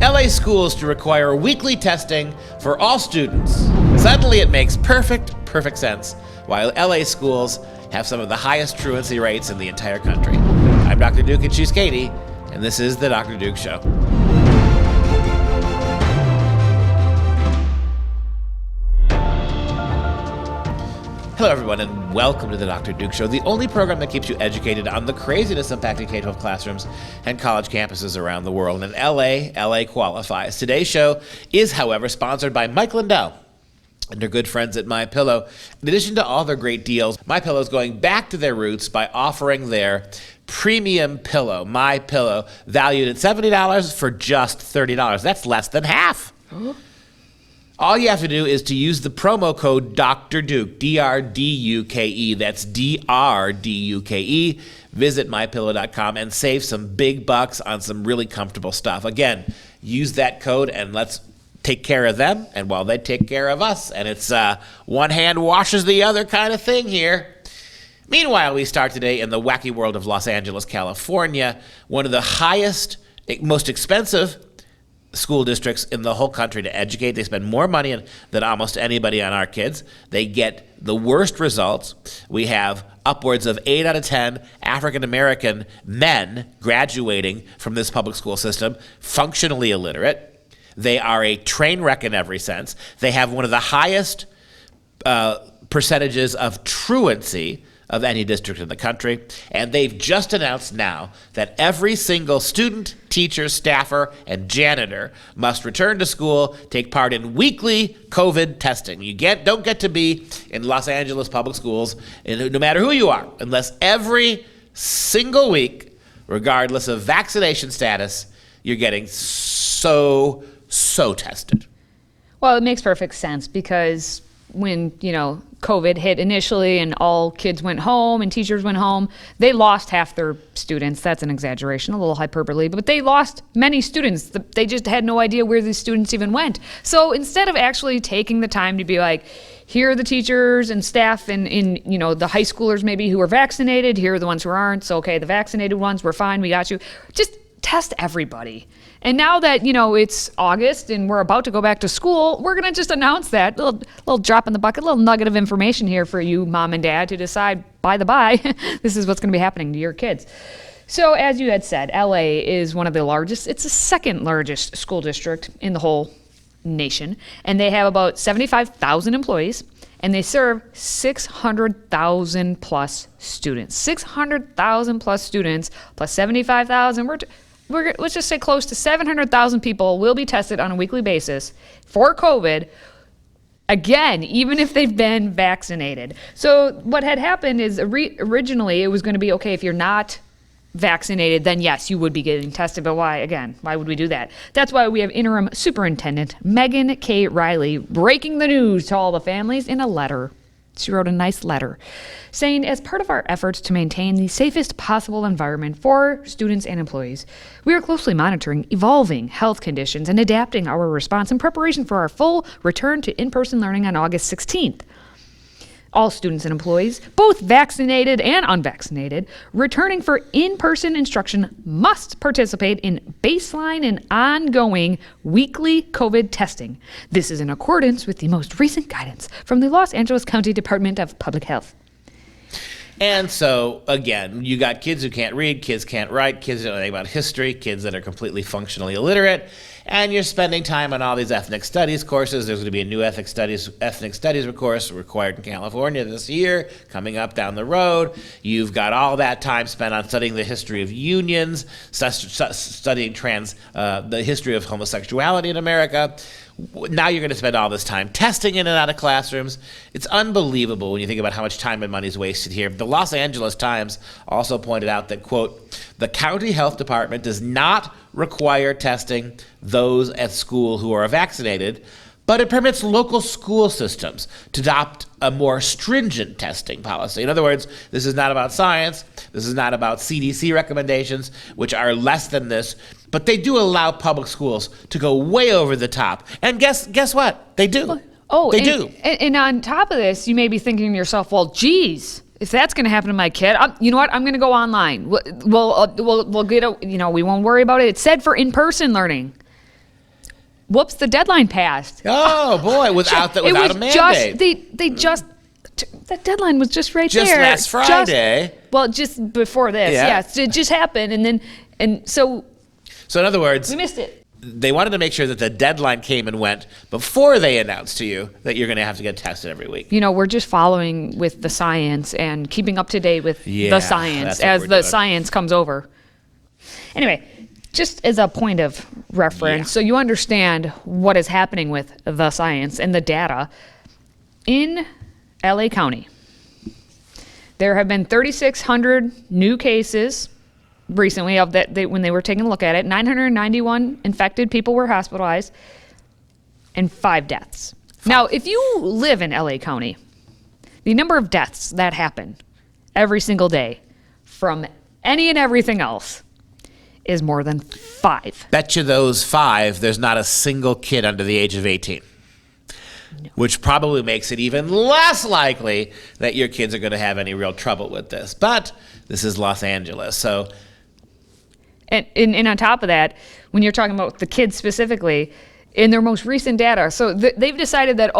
LA schools to require weekly testing for all students. Suddenly it makes perfect sense why LA schools have some of the highest truancy rates in the entire country. I'm Dr. Duke and she's Katie, and this is The Dr. Duke Show. Hello, everyone, and welcome to The Dr. Duke Show, the only program that keeps you educated on the craziness impacting K-12 classrooms and college campuses around the world. And LA qualifies. Today's show is, however, sponsored by Mike Lindell and their good friends at MyPillow. In addition to all their great deals, MyPillow is going back to their roots by offering their premium pillow, MyPillow, valued at $70 for just $30. That's less than half. All you have to do is to use the promo code Dr. Duke, D-R-D-U-K-E. That's D-R-D-U-K-E. Visit MyPillow.com and save some big bucks on some really comfortable stuff. Again, use that code and let's take care of them, and while they take care of us. And it's one hand washes the other kind of thing here. Meanwhile, we start today in the wacky world of Los Angeles, California, one of the highest, most expensive school districts in the whole country to educate. They spend more money than almost anybody on our kids. They get the worst results. We have upwards of 8 out of 10 African-American men graduating from this public school system, functionally illiterate. They are a train wreck in every sense. They have one of the highest percentages of truancy of any district in the country, and they've just announced now that every single student, teacher, staffer, and janitor must return to school, take part in weekly COVID testing. You don't get to be in Los Angeles public schools, no matter who you are, unless every single week, regardless of vaccination status, you're getting so tested. Well, it makes perfect sense because when, COVID hit initially and all kids went home and teachers went home, they lost half their students. That's an exaggeration, a little hyperbole, but they lost many students. They just had no idea where these students even went. So instead of actually taking the time to be like, here are the teachers and staff and the high schoolers maybe who are vaccinated, here are the ones who aren't. So, okay, the vaccinated ones, we're fine, we got you. Just test everybody. And now that, it's August and we're about to go back to school, we're going to just announce that little drop in the bucket, little nugget of information here for you, mom and dad, to decide, by the by, this is what's going to be happening to your kids. So as you had said, LA is one of the largest, it's the second largest school district in the whole nation. And they have about 75,000 employees and they serve 600,000 plus students. 600,000 plus students plus 75,000. Let's just say close to 700,000 people will be tested on a weekly basis for COVID, again, even if they've been vaccinated. So what had happened is originally it was going to be, okay, if you're not vaccinated, then yes, you would be getting tested. But why would we do that? That's why we have interim superintendent Megan K. Riley breaking the news to all the families in a letter. She wrote a nice letter saying, as part of our efforts to maintain the safest possible environment for students and employees, we are closely monitoring evolving health conditions and adapting our response in preparation for our full return to in-person learning on August 16th. All students and employees, both vaccinated and unvaccinated, returning for in-person instruction must participate in baseline and ongoing weekly COVID testing. This is in accordance with the most recent guidance from the Los Angeles County Department of Public Health. And so, again, you got kids who can't read, kids can't write, kids who don't know anything about history, kids that are completely functionally illiterate, and you're spending time on all these ethnic studies courses. There's going to be a new ethnic studies course required in California this year, coming up down the road. You've got all that time spent on studying the history of unions, studying the history of homosexuality in America. Now you're going to spend all this time testing in and out of classrooms. It's unbelievable when you think about how much time and money is wasted here. The Los Angeles Times also pointed out that, quote, the county health department does not require testing those at school who are vaccinated, but it permits local school systems to adopt a more stringent testing policy. In other words, this is not about science. This is not about CDC recommendations, which are less than this. But they do allow public schools to go way over the top. And guess what? They do. And on top of this, you may be thinking to yourself, well, geez, if that's going to happen to my kid, you know what? I'm going to go online. We'll get a, we won't worry about it. It's said for in-person learning. Whoops, the deadline passed. Oh boy, without a mandate. That deadline was just right just there. Last Friday. Just before this. Yeah. Yes, it just happened, so in other words, we missed it. They wanted to make sure that the deadline came and went before they announced to you that you're going to have to get tested every week. We're just following with the science and keeping up to date with the science as the science comes over. Anyway, just as a point of reference, so you understand what is happening with the science and the data. In LA County, there have been 3,600 new cases recently of that when they were taking a look at it. 991 infected people were hospitalized and 5 deaths. Now, if you live in LA County, the number of deaths that happen every single day from any and everything else is more than 5. Bet you those 5, there's not a single kid under the age of 18. No. Which probably makes it even less likely that your kids are going to have any real trouble with this. But this is Los Angeles, so... And on top of that, when you're talking about the kids specifically, in their most recent data, so they've decided that,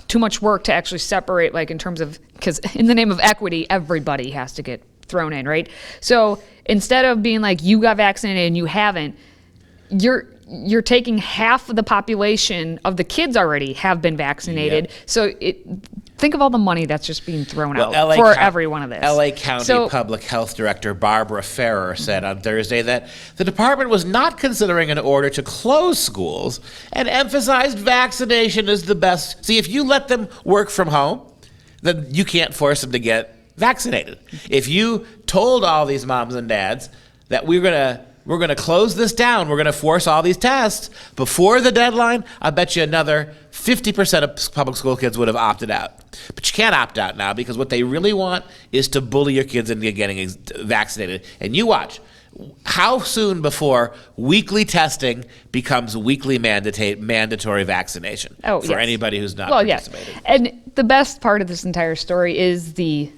too much work to actually separate, like in terms of, because in the name of equity, everybody has to get thrown in, right? So instead of being like, you got vaccinated and you haven't, you're taking half of the population of the kids already have been vaccinated. Yep. So think of all the money that's just being thrown out for every one of this. LA County Public Health Director Barbara Ferrer said on Thursday that the department was not considering an order to close schools and emphasized vaccination as the best. See, if you let them work from home, then you can't force them to get vaccinated. If you told all these moms and dads that we're going to close this down, we're going to force all these tests before the deadline, I bet you another 50% of public school kids would have opted out. But you can't opt out now because what they really want is to bully your kids into getting vaccinated. And you watch how soon before weekly testing becomes weekly mandatory vaccination for anybody who's not participating. Yes. And the best part of this entire story is the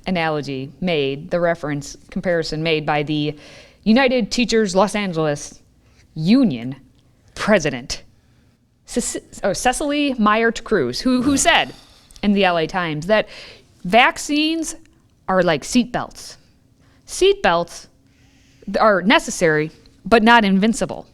analogy made, the reference comparison made by the United Teachers Los Angeles Union president, Cecily Myers-Cruz, who said in the LA Times that vaccines are like seatbelts. Seatbelts are necessary, but not invincible.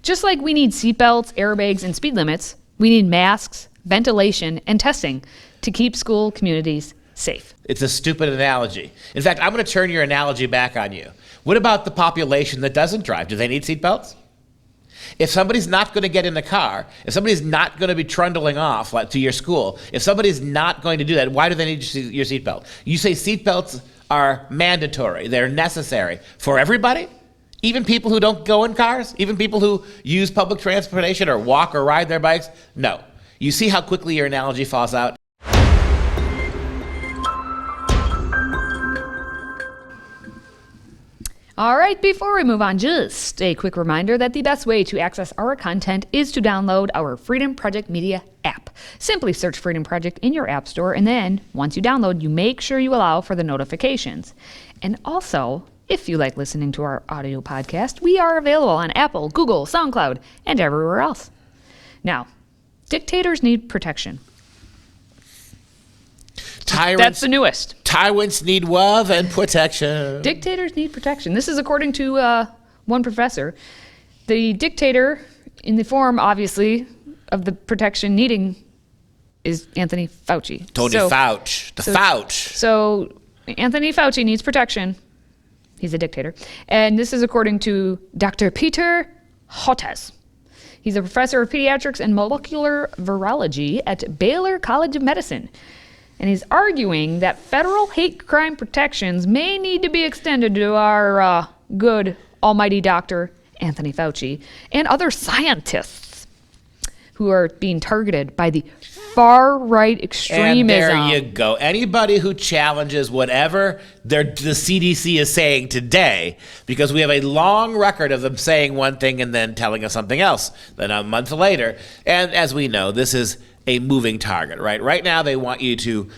Just like we need seatbelts, airbags, and speed limits, we need masks, ventilation, and testing to keep school communities safe. It's a stupid analogy. In fact, I'm going to turn your analogy back on you. What about the population that doesn't drive? Do they need seatbelts? If somebody's not going to get in the car, if somebody's not going to be trundling off to your school, if somebody's not going to do that, why do they need your seatbelt? You say seatbelts are mandatory. They're necessary for everybody? Even people who don't go in cars? Even people who use public transportation or walk or ride their bikes? No. You see how quickly your analogy falls out? All right, before we move on, just a quick reminder that the best way to access our content is to download our Freedom Project Media app. Simply search Freedom Project in your app store, and then once you download, you make sure you allow for the notifications. And also, if you like listening to our audio podcast, we are available on Apple, Google, SoundCloud, and everywhere else. Now, dictators need protection. That's the newest. Tyrants need love and protection. Dictators need protection. This is according to one professor. The dictator, in the form, obviously, of the protection needing is Anthony Fauci. Fauci. So Anthony Fauci needs protection. He's a dictator. And this is according to Dr. Peter Hotez. He's a professor of pediatrics and molecular virology at Baylor College of Medicine. And he's arguing that federal hate crime protections may need to be extended to our good almighty Dr. Anthony Fauci and other scientists who are being targeted by the far-right extremism. And there you go. Anybody who challenges whatever the CDC is saying today, because we have a long record of them saying one thing and then telling us something else, then a month later. And as we know, this is a moving target, right? Right now they want to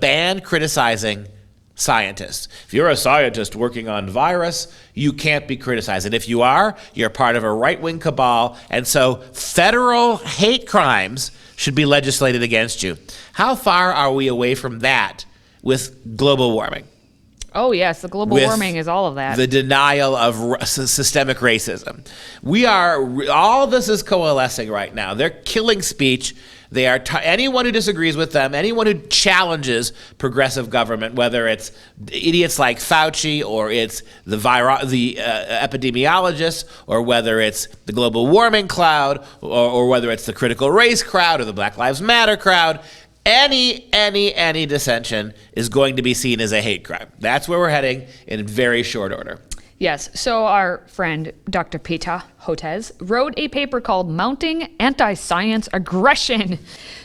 ban criticizing scientists. If you're a scientist working on virus, you can't be criticized. And if you are, you're part of a right-wing cabal. And so federal hate crimes should be legislated against you. How far are we away from that with global warming? Oh, yes, the global warming is all of that. The denial of systemic racism. All this is coalescing right now. They're killing speech. They are anyone who disagrees with them, anyone who challenges progressive government, whether it's idiots like Fauci or it's the epidemiologists, or whether it's the global warming crowd, or whether it's the critical race crowd or the Black Lives Matter crowd. Any dissension is going to be seen as a hate crime. That's where we're heading in very short order. Yes. So our friend Dr. Peter Hotez wrote a paper called Mounting Anti-Science Aggression.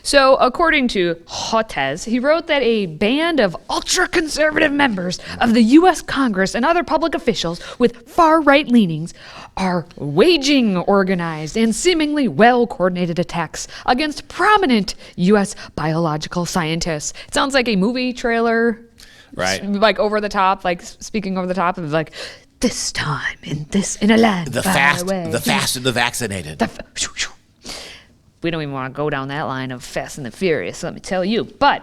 So according to Hotez, he wrote that a band of ultra-conservative members of the U.S. Congress and other public officials with far-right leanings are waging organized and seemingly well-coordinated attacks against prominent U.S. biological scientists. It sounds like a movie trailer. Right. Like over the top, like speaking over the top of like, this time in a land far away. The fast and the vaccinated. We don't even want to go down that line of Fast and the Furious, let me tell you. But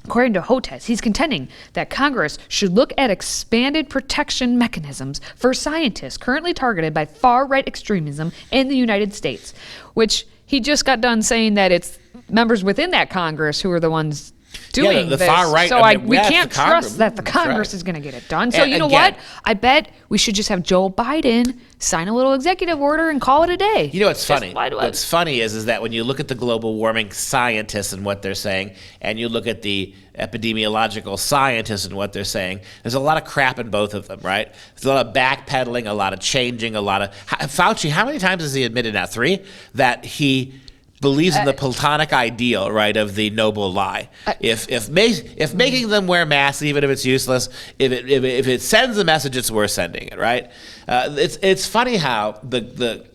according to Hotez, he's contending that Congress should look at expanded protection mechanisms for scientists currently targeted by far-right extremism in the United States, which he just got done saying that it's members within that Congress who are the ones doing the this. far right. So we can't trust that the Congress is going to get it done. So you know what? I bet we should just have Joe Biden sign a little executive order and call it a day. You know what's funny? What's funny is that when you look at the global warming scientists and what they're saying, and you look at the epidemiological scientists and what they're saying, there's a lot of crap in both of them, right? There's a lot of backpedaling, a lot of changing, Fauci, how many times has he admitted now? 3? That he believes in the Platonic ideal, right, of the noble lie. If making them wear masks, even if it's useless, if it sends a message, it's worth sending it, right? It's funny how the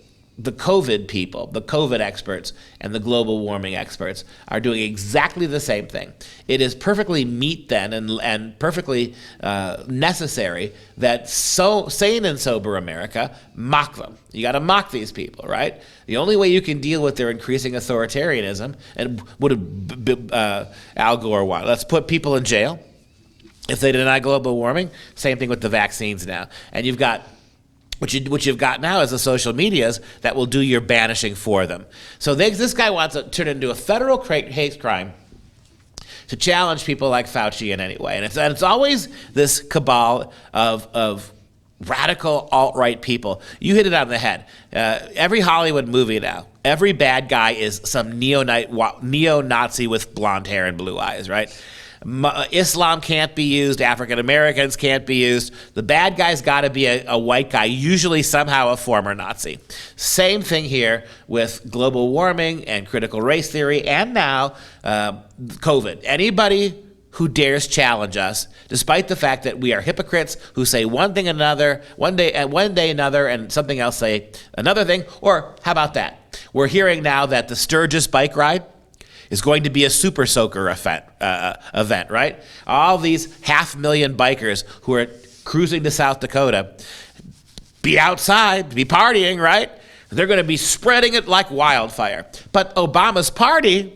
COVID people, the COVID experts, and the global warming experts are doing exactly the same thing. It is perfectly meet then and perfectly necessary that sane and sober America mock them. You got to mock these people, right? The only way you can deal with their increasing authoritarianism, and what did Al Gore want? Let's put people in jail if they deny global warming. Same thing with the vaccines now. And you've got what you've got now is the social medias that will do your banishing for them. So this guy wants to turn it into a federal hate crime to challenge people like Fauci in any way. And it's always this cabal of radical alt-right people. You hit it on the head. Every Hollywood movie now, every bad guy is some neo-Nazi with blonde hair and blue eyes, right? Islam can't be used. African Americans can't be used. The bad guy's got to be a white guy, usually somehow a former Nazi. Same thing here with global warming and critical race theory, and now COVID. Anybody who dares challenge us, despite the fact that we are hypocrites who say one thing another, one day another, and something else say another thing. Or how about that? We're hearing now that the Sturgis bike ride is going to be a super soaker event, right? All these 500,000 bikers who are cruising to South Dakota, be outside, be partying, right? They're going to be spreading it like wildfire. But Obama's party,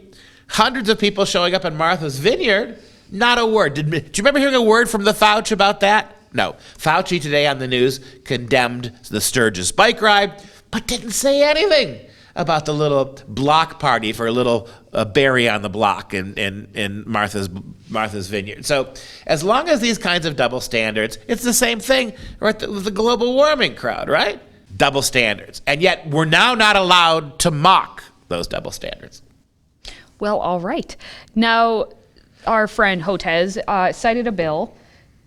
hundreds of people showing up in Martha's Vineyard, not a word. Do you remember hearing a word from the Fauci about that? No. Fauci today on the news condemned the Sturgis bike ride, but didn't say anything about the little block party for a little berry on the block in Martha's Vineyard. So as long as these kinds of double standards, it's the same thing with the global warming crowd, right? Double standards. And yet we're now not allowed to mock those double standards. Well, all right. Now, our friend Hotez cited a bill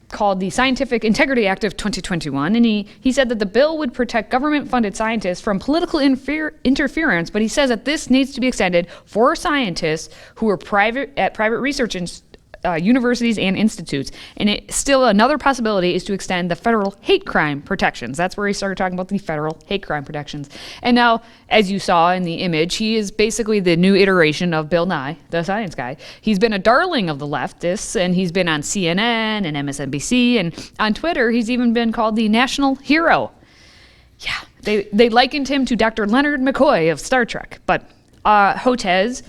called the Scientific Integrity Act of 2021, and he said that the bill would protect government-funded scientists from political interference, but he says that this needs to be extended for scientists who are private research universities and institutes. And still another possibility is to extend the federal hate crime protections. That's where he started talking about the federal hate crime protections. And now, as you saw in the image, he is basically the new iteration of Bill Nye, the science guy. He's been a darling of the leftists, and he's been on CNN and MSNBC, and on Twitter, he's even been called the national hero. Yeah, they likened him to Dr. Leonard McCoy of Star Trek, but Hotez,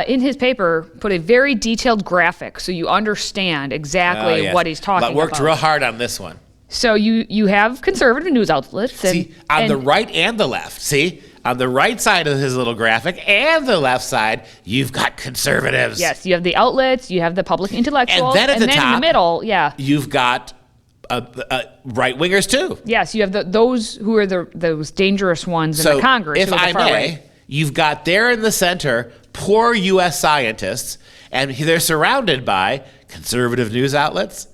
in his paper, put a very detailed graphic so you understand exactly what he's talking about. Worked real hard on this one. So you have conservative news outlets. On the right and the left. See? On the right side of his little graphic and the left side, you've got conservatives. Yes, you have the outlets, you have the public intellectuals. And then at the top, in the middle, you've got right-wingers too. Yes, you have those who are those dangerous ones in the Congress. If I may, you've got there in the center poor U.S. scientists, and they're surrounded by conservative news outlets,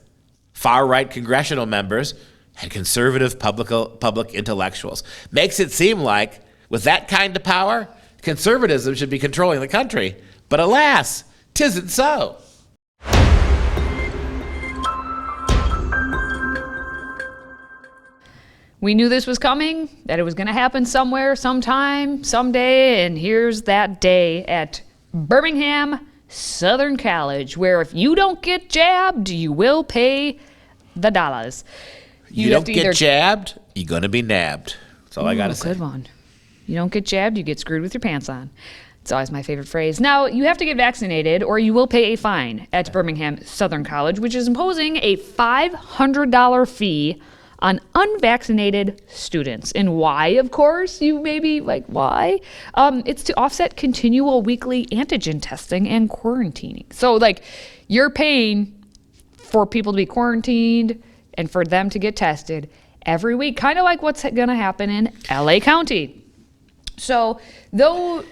far-right congressional members, and conservative public intellectuals. Makes it seem like, with that kind of power, conservatism should be controlling the country. But alas, 'tisn't so. We knew this was coming, that it was going to happen somewhere, sometime, someday, and here's that day at Birmingham Southern College, where if you don't get jabbed, you will pay the dollars. You don't get jabbed, you're going to be nabbed. That's all I got to say. Good one. You don't get jabbed, you get screwed with your pants on. It's always my favorite phrase. Now, you have to get vaccinated or you will pay a fine at Birmingham Southern College, which is imposing a $500 fee on unvaccinated students. And why, of course? You may be like, why? It's to offset continual weekly antigen testing and quarantining. So, like, you're paying for people to be quarantined and for them to get tested every week, kind of like what's going to happen in LA County. So, though,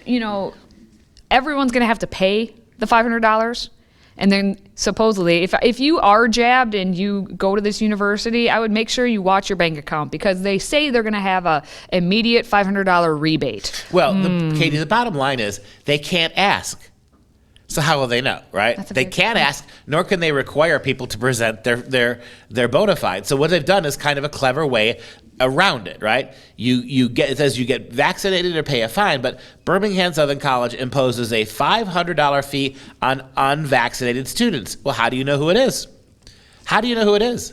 everyone's going to have to pay the $500, and then supposedly, if you are jabbed and you go to this university, I would make sure you watch your bank account, because they say they're going to have a immediate $500 rebate. Well, Katie, the bottom line is they can't ask. So how will they know, right? They can't ask, nor can they require people to present their bona fide. So what they've done is kind of a clever way around it, right? It says you get vaccinated or pay a fine, but Birmingham Southern College imposes a $500 fee on unvaccinated students. Well, how do you know who it is? How do you know who it is?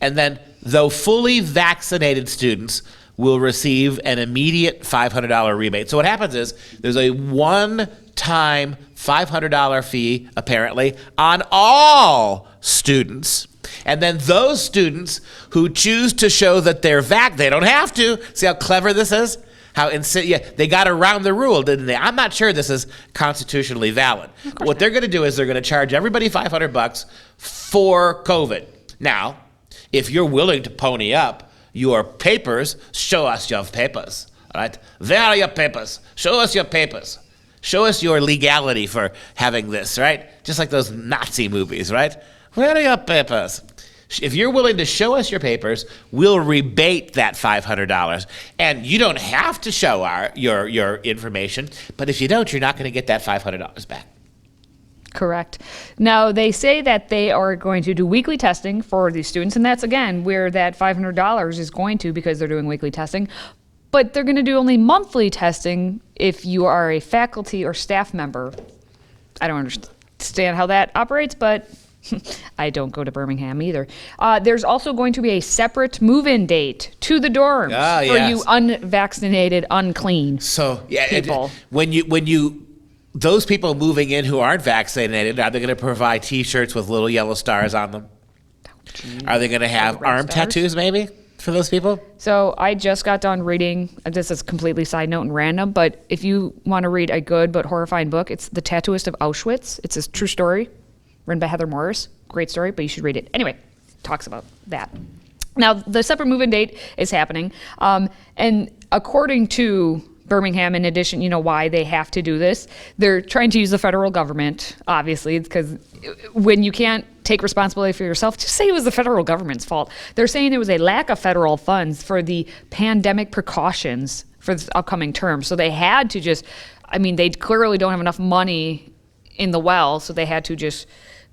And then, though fully vaccinated students will receive an immediate $500 rebate. So what happens is there's a one-time $500 fee, apparently, on all students. And then those students who choose to show that they're they don't have to. See how clever this is? They got around the rule, didn't they? I'm not sure this is constitutionally valid. What they're going to do is they're going to charge everybody $500 for COVID. Now, if you're willing to pony up your papers, show us your papers. All right? Where are your papers? Show us your papers. Show us your legality for having this, right? Just like those Nazi movies, right? Where are your papers? If you're willing to show us your papers, we'll rebate that $500. And you don't have to show your information, but if you don't, you're not going to get that $500 back. Correct. Now, they say that they are going to do weekly testing for these students, and that's, again, where that $500 is going to, because they're doing weekly testing. But they're going to do only monthly testing if you are a faculty or staff member. I don't understand how that operates, but I don't go to Birmingham either. There's also going to be a separate move-in date to the dorms for you unvaccinated, unclean people. Those people moving in who aren't vaccinated, are they going to provide T-shirts with little yellow stars on them? Are they going to have arm tattoos, maybe, for those people? So I just got done reading, this is completely side note and random, but if you want to read a good but horrifying book, it's The Tattooist of Auschwitz. It's a true story written by Heather Morris. Great story, but you should read it. Anyway, talks about that. Now, the separate move-in date is happening. And according to Birmingham, in addition, why they have to do this, they're trying to use the federal government, obviously, because when you can't take responsibility for yourself, just say it was the federal government's fault. They're saying it was a lack of federal funds for the pandemic precautions for this upcoming term. So they had to they clearly don't have enough money in the well, so they had to just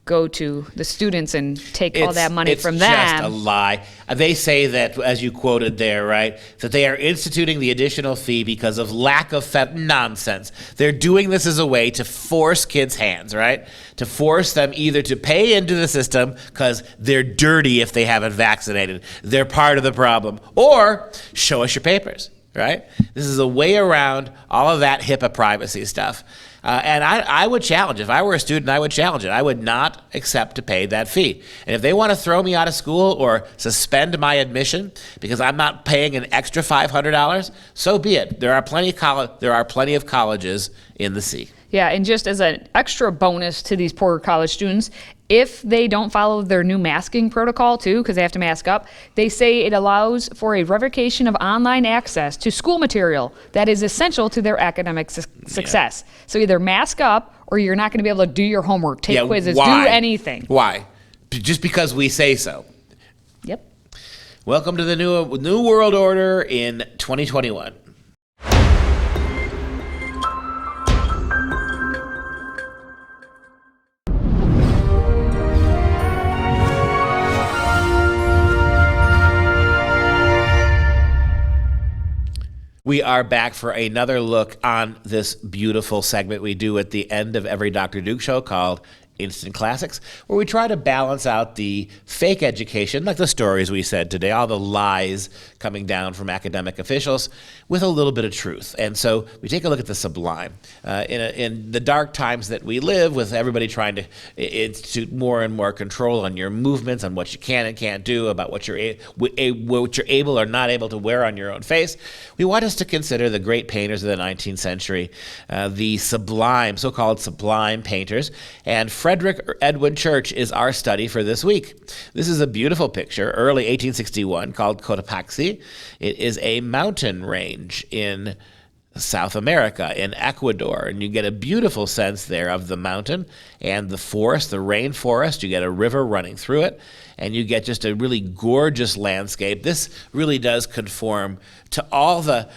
go to the students and take all that money from them. It's just a lie. They say that, as you quoted there, right, that they are instituting the additional fee because of lack of nonsense. They're doing this as a way to force kids' hands, right? To force them either to pay into the system because they're dirty if they haven't vaccinated. They're part of the problem. Or show us your papers, right? This is a way around all of that HIPAA privacy stuff. And I would challenge, if I were a student, I would challenge it. I would not accept to pay that fee. And if they want to throw me out of school or suspend my admission because I'm not paying an extra $500, so be it. There are plenty of colleges in the sea. Yeah, and just as an extra bonus to these poor college students, if they don't follow their new masking protocol too, because they have to mask up, they say it allows for a revocation of online access to school material that is essential to their academic success. Yeah. So either mask up or you're not going to be able to do your homework, take quizzes, do anything. Why? Just because we say so. Yep. Welcome to the new world order in 2021. We are back for another look on this beautiful segment we do at the end of every Dr. Duke show called Instant Classics, where we try to balance out the fake education, like the stories we said today, all the lies coming down from academic officials, with a little bit of truth. And so we take a look at the sublime. In the dark times that we live, with everybody trying to institute more and more control on your movements, on what you can and can't do, about what you're able or not able to wear on your own face, we want us to consider the great painters of the 19th century, the sublime, so-called sublime painters. And Frederick Edwin Church is our study for this week. This is a beautiful picture, early 1861, called Cotopaxi. It is a mountain range in South America, in Ecuador, and you get a beautiful sense there of the mountain and the forest, the rainforest. You get a river running through it, and you get just a really gorgeous landscape. This really does conform to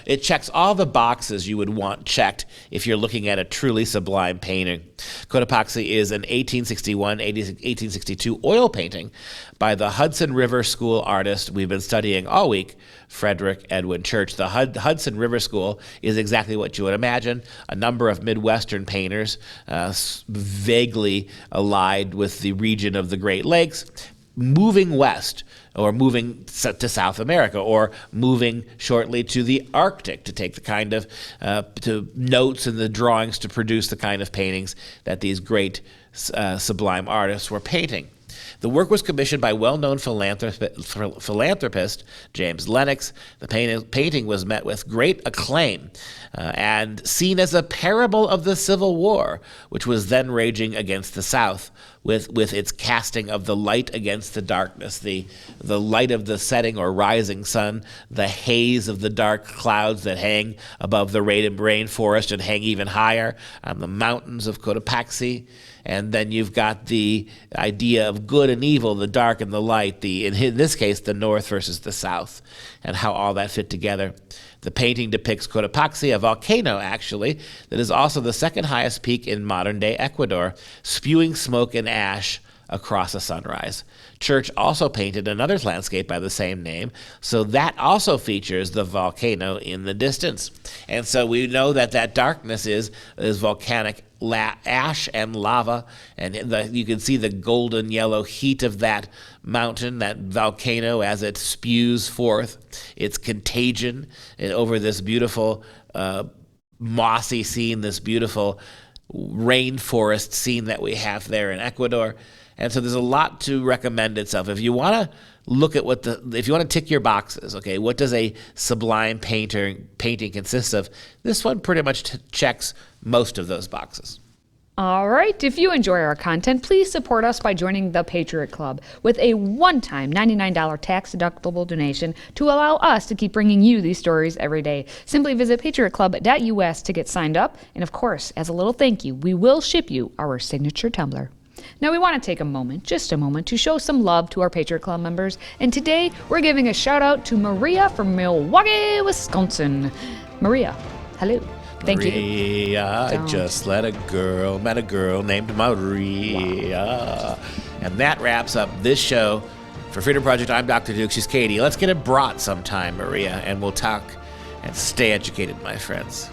it checks all the boxes you would want checked if you're looking at a truly sublime painting. Cotopaxi is an 1861-1862 oil painting by the Hudson River School artist we've been studying all week, Frederick Edwin Church. The Hudson River School is exactly what you would imagine, a number of Midwestern painters vaguely allied with the region of the Great Lakes, moving west, or moving to South America, or moving shortly to the Arctic to take the kind of notes and the drawings to produce the kind of paintings that these great sublime artists were painting. The work was commissioned by well-known philanthropist James Lennox. The painting was met with great acclaim and seen as a parable of the Civil War, which was then raging against the South, with its casting of the light against the darkness, the light of the setting or rising sun, the haze of the dark clouds that hang above the rainforest and hang even higher on the mountains of Cotopaxi. And then you've got the idea of good and evil, the dark and the light, in this case, the north versus the south, and how all that fit together. The painting depicts Cotopaxi, a volcano, actually, that is also the second highest peak in modern-day Ecuador, spewing smoke and ash across a sunrise. Church also painted another landscape by the same name, so that also features the volcano in the distance. And so we know that darkness is volcanic ash and lava, and you can see the golden yellow heat of that mountain, that volcano, as it spews forth its contagion over this beautiful mossy scene, this beautiful rainforest scene that we have there in Ecuador. And so there's a lot to recommend itself. If you want to look at if you want to tick your boxes, okay, what does a sublime painting consist of? This one pretty much checks most of those boxes. All right. If you enjoy our content, please support us by joining the Patriot Club with a one-time $99 tax-deductible donation to allow us to keep bringing you these stories every day. Simply visit patriotclub.us to get signed up. And of course, as a little thank you, we will ship you our signature tumbler. Now we want to take just a moment, to show some love to our Patriot Club members. And today we're giving a shout out to Maria from Milwaukee, Wisconsin. Maria, hello. Thank you. Maria, I just met a girl named Maria. And that wraps up this show. For Freedom Project, I'm Dr. Duke. She's Katie. Let's get it brought sometime, Maria, and we'll talk and stay educated, my friends.